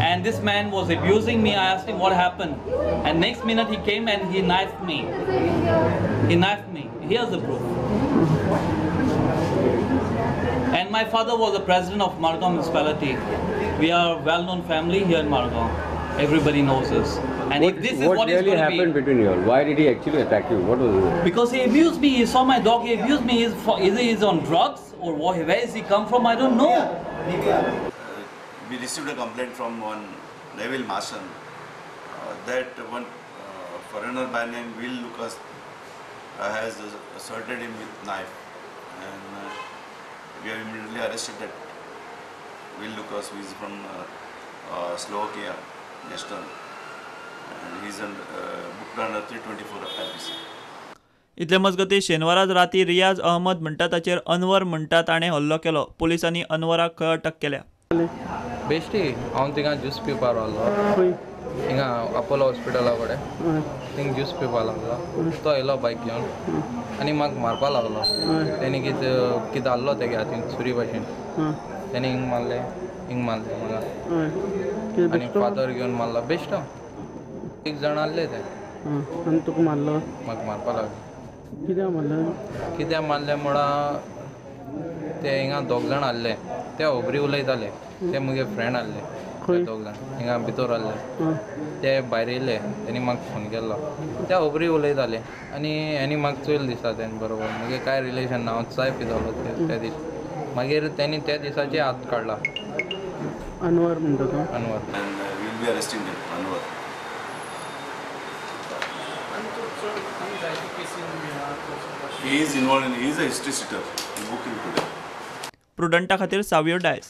and this man was abusing me. I asked him what happened, and next minute he came and he knifed me. He knifed me. Here's the proof. And my father was the president of Margao municipality. We are a well-known family here in Margao. Everybody knows this. And if this is what really is happened between you all? Why did he actually attack you? What was it? Because he abused me. He saw my dog. He abused me. Either he's on drugs or where is he come from? I don't know. We received a complaint from one Neville Marchon that one foreigner by name Will Lucas has assaulted him with knife, and we have immediately arrested that Will Lucas, who is from Slovakian national, and he is booked under 324 IPC. इतले मजगती शेनवाराच राती रियाज अहमद म्हणटा ताचेर अनवर म्हणटा ताणें hello केलो. पुलिसांनी अनवराक अटक केल्या. बेश्टी हांव थिंगा ज्यूस पिवपाक रावलो हिंगा अपोलो हॉस्पिटला कडेन थिंग ज्यूस पिवपाक लागलो. तो येयलो बायक घेवन आनी म्हाका मारपाक लागलो. तेणी कितें आहलो तेगे हातीन सुरी भाशेन तेणी हिंग मारले म्हाका आनी फादर घेवन मारलो. बेश्टो एक जाण आहले ते आनी तुका मारलो? म्हाका मारपाक लागलो. कित्याक मारले म्हळ्यार ते हिंगा दोग जाण आहले ते खबरी उलयताले. ते म्हगे फ्रेंड आहले ते दोग जाण हिंगा भितर आहले. ते भायर येयले तेणी म्हाका फोन केल्लो. ते खबरी उलयताले आनी हेणी म्हाका चोयल दिसा तेणे बरोबर म्हगे कांय रिलेशन ना. हांव चाय पितालो ते दीस. मागीर तेणी त्या दिसाचे हात काडला. अनवर म्हणटा तो? Anwar. And we will be arresting him, Anwar. He is involved in, he is a history sitter. He booked him today. प्रुडंटा खातीर सावयो डायस.